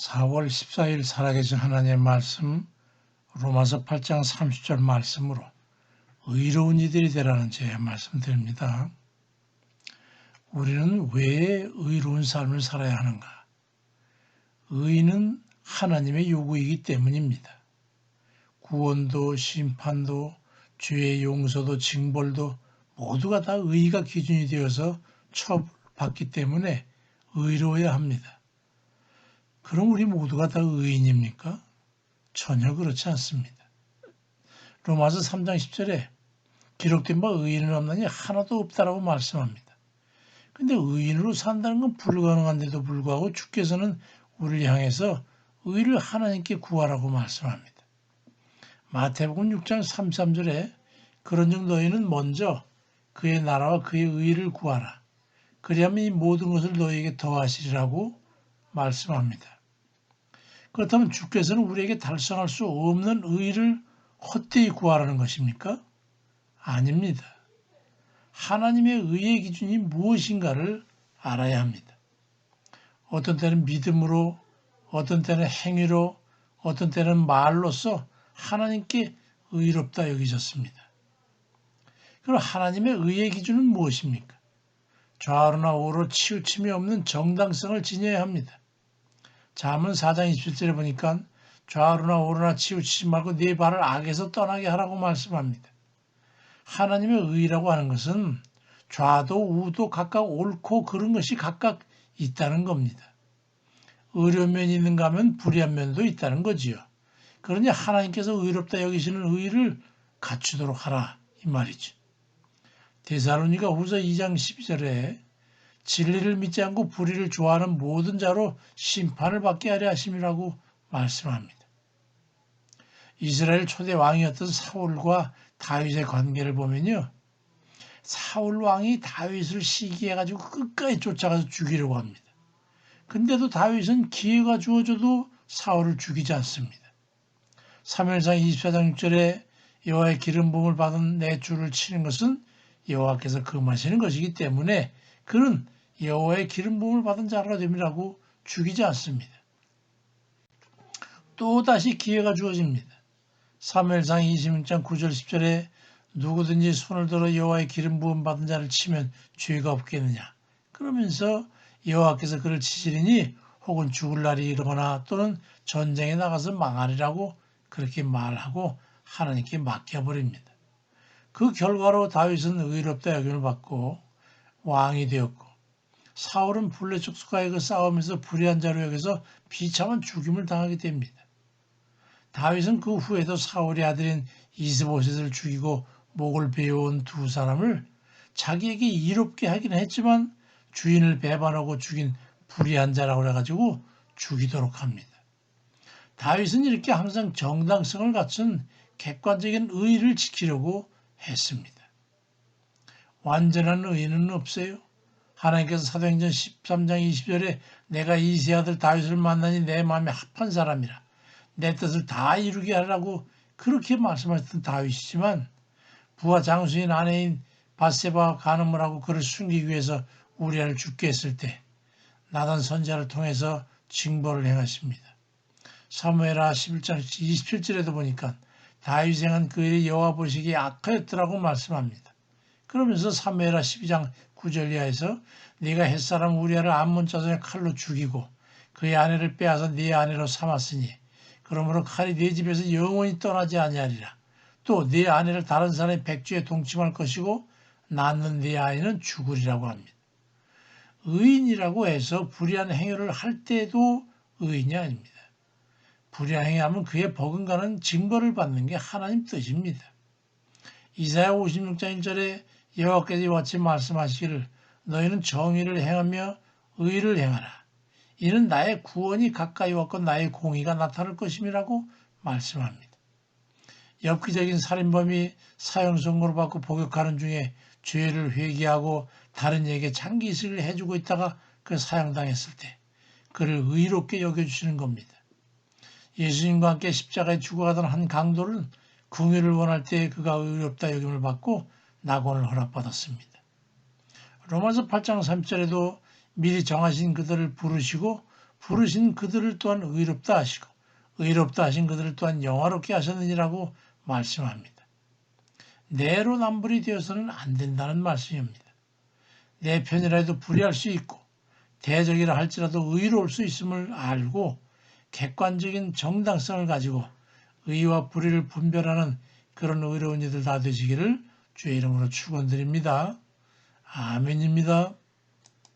4월 14일 살아계신 하나님의 말씀 로마서 8장 30절 말씀으로 의로운 이들이 되라는 제 말씀드립니다. 우리는 왜 의로운 삶을 살아야 하는가? 의는 하나님의 요구이기 때문입니다. 구원도 심판도 죄의 용서도 징벌도 모두가 다 의가 기준이 되어서 처벌받기 때문에 의로워야 합니다. 그럼 우리 모두가 다 의인입니까? 전혀 그렇지 않습니다. 로마서 3장 10절에 기록된 바 의인은 없나니 하나도 없다라고 말씀합니다. 근데 의인으로 산다는 건 불가능한데도 불구하고 주께서는 우리를 향해서 의를 하나님께 구하라고 말씀합니다. 마태복음 6장 33절에 그런즉 너희는 먼저 그의 나라와 그의 의를 구하라. 그리하면 이 모든 것을 너희에게 더하시리라고 말씀합니다. 그렇다면 주께서는 우리에게 달성할 수 없는 의를 헛되이 구하라는 것입니까? 아닙니다. 하나님의 의의 기준이 무엇인가를 알아야 합니다. 어떤 때는 믿음으로, 어떤 때는 행위로, 어떤 때는 말로써 하나님께 의롭다 여기셨습니다. 그럼 하나님의 의의 기준은 무엇입니까? 좌우나 우로 치우침이 없는 정당성을 지녀야 합니다. 잠언 4장 27절에 보니까 좌우나 우로나 치우치지 말고 네 발을 악에서 떠나게 하라고 말씀합니다. 하나님의 의라고 하는 것은 좌도 우도 각각 옳고 그른 것이 각각 있다는 겁니다. 의로운 면이 있는가 하면 불의한 면도 있다는 거지요. 그러니 하나님께서 의롭다 여기시는 의를 갖추도록 하라 이 말이죠. 데살로니가 후서 2장 12절에 진리를 믿지 않고 불의를 좋아하는 모든 자로 심판을 받게 하려 하심이라고 말씀합니다. 이스라엘 초대 왕이었던 사울과 다윗의 관계를 보면요. 사울 왕이 다윗을 시기해가지고 끝까지 쫓아가서 죽이려고 합니다. 근데도 다윗은 기회가 주어져도 사울을 죽이지 않습니다. 사무엘상 24장 6절에 여호와의 기름 부음을 받은 내 주를 치는 것은 여호와께서 금하시는 것이기 때문에 그는 여호와의 기름 부음을 받은 자가 됨이라고 죽이지 않습니다. 또다시 기회가 주어집니다. 사무엘상 26장 9절 10절에 누구든지 손을 들어 여호와의 기름 부음 받은 자를 치면 죄가 없겠느냐. 그러면서 여호와께서 그를 치시리니 혹은 죽을 날이 이르거나 또는 전쟁에 나가서 망하리라고 그렇게 말하고 하나님께 맡겨버립니다. 그 결과로 다윗은 의롭다 여김을 받고 왕이 되었고 사울은 블레 족속과의 그 싸움에서 불의한 자로 여겨서 비참한 죽임을 당하게 됩니다. 다윗은 그 후에도 사울의 아들인 이스보셋을 죽이고 목을 베어온 두 사람을 자기에게 이롭게 하긴 했지만 주인을 배반하고 죽인 불의한 자라고 해가지고 죽이도록 합니다. 다윗은 이렇게 항상 정당성을 갖춘 객관적인 의의를 지키려고 했습니다. 완전한 의인은 없어요. 하나님께서 사도행전 13장 20절에 내가 이세 아들 다윗을 만나니 내 마음에 합한 사람이라 내 뜻을 다 이루게 하라고 그렇게 말씀하셨던 다윗이지만 부하 장수인 아내인 밧세바와 간음을 하고 그를 숨기기 위해서 우리아를 죽게 했을 때 나단 선지자를 통해서 징벌을 행하십니다. 사무엘하 11장 27절에도 보니까 다윗이 행한 그 일이 여호와 보시기에 악하였더라고 말씀합니다. 그러면서 사무엘하 12장 9절 이하에서 네가 햇사람 우리아를 암몬 자손의 칼로 죽이고 그의 아내를 빼앗아 네 아내로 삼았으니 그러므로 칼이 네 집에서 영원히 떠나지 아니하리라. 또 네 아내를 다른 사람의 백주에 동침할 것이고 낳는 네 아이는 죽으리라고 합니다. 의인이라고 해서 불의한 행위를 할 때도 의인이 아닙니다. 불의한 행위하면 그에 버금가는 징벌을 받는 게 하나님 뜻입니다. 이사야 56장 1절에 여호와께서 이와 같이 말씀하시기를 너희는 정의를 행하며 의를 행하라. 이는 나의 구원이 가까이 왔고 나의 공의가 나타날 것임이라고 말씀합니다. 엽기적인 살인범이 사형 선고를 받고 복역하는 중에 죄를 회개하고 다른 이에게 장기 이식을 해주고 있다가 그 사형당했을 때 그를 의롭게 여겨주시는 겁니다. 예수님과 함께 십자가에 죽어가던 한 강도는 궁유를 원할 때 그가 의롭다 여김을 받고 낙원을 허락받았습니다. 로마서 8장 3절에도 미리 정하신 그들을 부르시고 부르신 그들을 또한 의롭다 하시고 의롭다 하신 그들을 또한 영화롭게 하셨느니라고 말씀합니다. 내로남불이 되어서는 안 된다는 말씀입니다. 내 편이라 해도 불의할 수 있고 대적이라 할지라도 의로울 수 있음을 알고 객관적인 정당성을 가지고 의와 불의를 분별하는 그런 의로운 이들 다 되시기를 주의 이름으로 축원드립니다. 아멘입니다.